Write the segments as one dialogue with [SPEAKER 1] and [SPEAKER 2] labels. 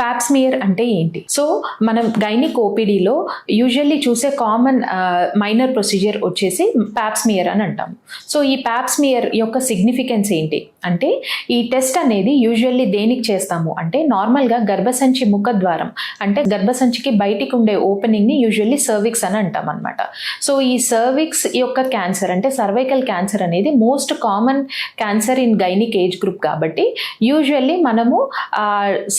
[SPEAKER 1] Pap smear అంటే ఏంటి? So మనం గైనిక్ ఓపీడీలో యూజువల్లీ చూసే కామన్ మైనర్ ప్రొసీజర్ వచ్చేసి పాప్స్మియర్ అని అంటాం. సో ఈ పాప్స్మియర్ యొక్క సిగ్నిఫికెన్స్ ఏంటి అంటే, ఈ టెస్ట్ అనేది యూజువల్లీ దేనికి చేస్తాము అంటే, నార్మల్గా గర్భసంచి ముఖద్వారం అంటే గర్భసంచికి బయటికి ఉండే ఓపెనింగ్ని యూజువల్లీ సర్విక్స్ అని అంటాం అనమాట. సో ఈ సర్విక్స్ యొక్క క్యాన్సర్ అంటే సర్వైకల్ క్యాన్సర్ అనేది most common cancer in gynaec age group కాబట్టి యూజువల్లీ మనము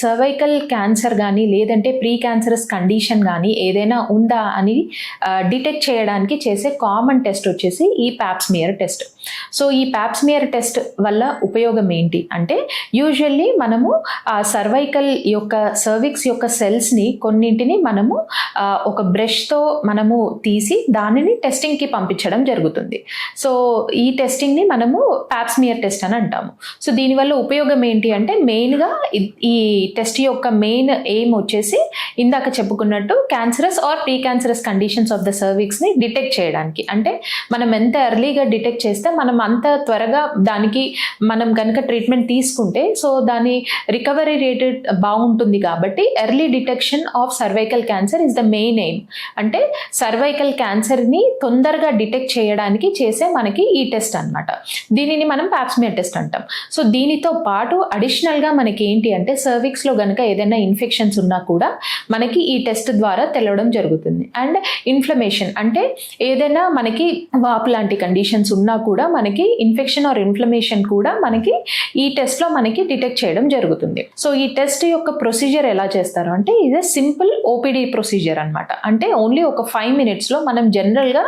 [SPEAKER 1] సర్వైకల్ క్యాన్సర్ కానీ లేదంటే ప్రీ క్యాన్సరస్ కండిషన్ కానీ ఏదైనా ఉందా అని డిటెక్ట్ చేయడానికి చేసే కామన్ టెస్ట్ వచ్చేసి ఈ పాప్స్మియర్ టెస్ట్. సో ఈ పాప్స్మియర్ టెస్ట్ వల్ల ఉపయోగం ఏంటి అంటే, యూజువల్లీ మనము సర్వైకల్ యొక్క సర్విక్స్ యొక్క సెల్స్ని కొన్నింటిని మనము ఒక బ్రష్తో మనము తీసి దానిని టెస్టింగ్కి పంపించడం జరుగుతుంది. సో ఈ టెస్టింగ్ని మనము పాప్స్మియర్ టెస్ట్ అని అంటాము. సో దీనివల్ల ఉపయోగం ఏంటి అంటే, మెయిన్గా ఈ టెస్ట్ యొక్క మెయిన్ ఎయిమ్ వచ్చేసి ఇందాక చెప్పుకున్నట్టు cancerous or precancerous conditions of the సర్విక్స్ని డిటెక్ట్ చేయడానికి. అంటే మనం ఎంత ఎర్లీగా డిటెక్ట్ చేస్తే మనం అంత త్వరగా దానికి మనం కనుక ట్రీట్మెంట్ తీసుకుంటే సో దాని రికవరీ రేట్ బాగుంటుంది. కాబట్టి early detection of cervical cancer is the main aim. అంటే సర్వైకల్ క్యాన్సర్ని తొందరగా డిటెక్ట్ చేయడానికి చేసే మనకి ఈ టెస్ట్ అనమాట. దీనిని మనం పాప్స్మియర్ టెస్ట్ అంటాం. సో దీనితో పాటు అడిషనల్గా మనకి ఏంటి అంటే, సర్విక్స్లో కనుక ఏదైనా ఇన్ఫెక్షన్స్ ఉన్నా కూడా మనకి ఈ టెస్ట్ ద్వారా తెలవడం జరుగుతుంది. అండ్ ఇన్ఫ్లమేషన్ అంటే ఏదైనా మనకి వాపు లాంటి కండిషన్స్ ఉన్నా కూడా మనకి ఇన్ఫెక్షన్ ఆర్ ఇన్ఫ్లమేషన్ కూడా మనకి ఈ టెస్ట్లో మనకి డిటెక్ట్ చేయడం జరుగుతుంది. సో ఈ టెస్ట్ యొక్క ప్రొసీజర్ ఎలా చేస్తారు అంటే, ఇది సింపుల్ ఓపీడీ ప్రొసీజర్ అనమాట. అంటే ఓన్లీ ఒక 5 minutesలో మనం జనరల్గా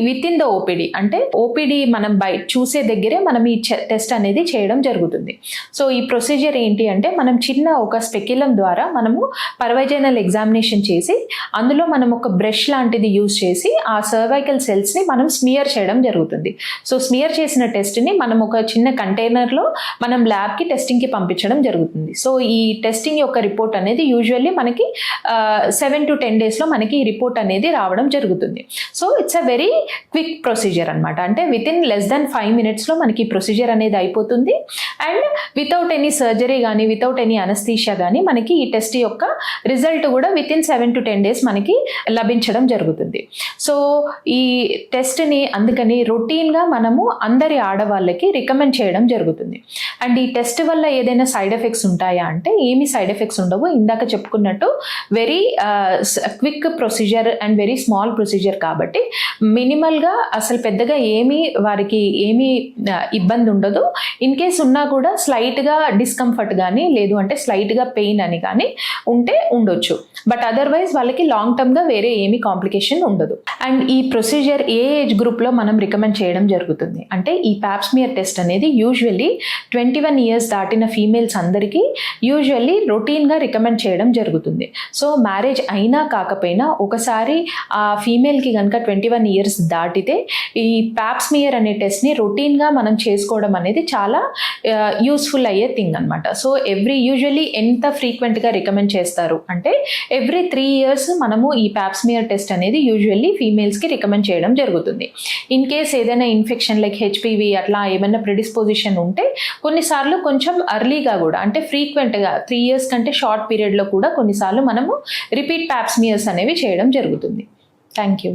[SPEAKER 1] విత్ ఇన్ ద ఓపీడీ అంటే ఓపీడీ మనం బయట చూసే దగ్గరే మనం ఈ టెస్ట్ అనేది చేయడం జరుగుతుంది. సో ఈ ప్రొసీజర్ ఏంటి అంటే, మనం చిన్న ఒక స్పెక్యులం ద్వారా మనము పర్వైజైనల్ ఎగ్జామినేషన్ చేసి అందులో మనం ఒక బ్రష్ లాంటిది యూజ్ చేసి ఆ సర్వైకల్ సెల్స్ని మనం స్మియర్ చేయడం జరుగుతుంది. సో స్మియర్ చేసిన టెస్ట్ని మనం ఒక చిన్న కంటైనర్లో మనం ల్యాబ్కి టెస్టింగ్కి పంపించడం జరుగుతుంది. సో ఈ టెస్టింగ్ యొక్క రిపోర్ట్ అనేది యూజువల్లీ మనకి 7 to 10 daysలో మనకి ఈ రిపోర్ట్ అనేది రావడం జరుగుతుంది. So it's a very quick procedure అనమాట. అంటే విత్ ఇన్ less than 5 minutesలో మనకి ప్రొసీజర్ అనేది అయిపోతుంది. అండ్ వితౌట్ ఎనీ సర్జరీ కానీ వితౌట్ ఎనీ అనస్థీషియా కానీ మనకి ఈ టెస్ట్ యొక్క రిజల్ట్ కూడా విత్ ఇన్ 7 to 10 days మనకి లభించడం జరుగుతుంది. సో ఈ టెస్ట్ని అందుకని రొటీన్గా మనము అందరి ఆడవాళ్ళకి రికమెండ్ చేయడం జరుగుతుంది. అండ్ ఈ టెస్ట్ వల్ల ఏదైనా సైడ్ ఎఫెక్ట్స్ ఉంటాయా అంటే, ఏమి సైడ్ ఎఫెక్ట్స్ ఉండవు. ఇందాక చెప్పుకున్నట్టు very quick procedure and very small procedure కాబట్టి మినిమల్గా అసలు పెద్దగా వారికి ఏమీ ఇబ్బంది ఉండదు. ఇన్ కేస్ ఉన్నా కూడా స్లైట్గా డిస్కంఫర్ట్ కానీ లేదు అంటే స్లైట్గా పెయిన్ అని కానీ ఉంటే ఉండొచ్చు. బట్ అదర్వైజ్ వాళ్ళకి లాంగ్ టర్మ్గా వేరే ఏమీ కాంప్లికేషన్ ఉండదు. అండ్ ఈ ప్రొసీజర్ ఏ ఏజ్ గ్రూప్లో మనం రికమెండ్ చేయడం జరుగుతుంది అంటే, ఈ పాప్స్మియర్ టెస్ట్ అనేది యూజువల్లీ 21 years దాటిన ఫీమేల్స్ అందరికీ యూజువల్లీ రొటీన్గా రికమెండ్ చేయడం జరుగుతుంది. సో మ్యారేజ్ అయినా కాకపోయినా ఒకసారి ఆ ఫీమేల్కి కనుక 21 years దాటితే ఈ పాప్స్మియర్ అనే టెస్ట్ని రొటీన్గా మనం చేసుకోవడం అనేది చాలా యూస్ఫుల్ అయ్యే థింగ్ అనమాట. సో యూజువల్లీ ఎంత ఫ్రీక్వెంట్గా రికమెండ్ చేస్తారు అంటే, ఎవ్రీ 3 years మనము ఈ పాప్స్మియర్ టెస్ట్ అనేది యూజువల్లీ ఫీమేల్స్కి రికమెండ్ చేయడం జరుగుతుంది. ఇన్ కేస్ ఏదైనా ఇన్ఫెక్షన్ లైక్ HPV అట్లా ఏమైనా ప్రిడిస్పోజిషన్ ఉంటే కొన్నిసార్లు కొంచెం అర్లీగా కూడా అంటే ఫ్రీక్వెంట్గా 3 years కంటే షార్ట్ పీరియడ్లో కూడా కొన్నిసార్లు మనము రిపీట్ పాప్స్మియర్స్ అనేవి చేయడం జరుగుతుంది. Thank you.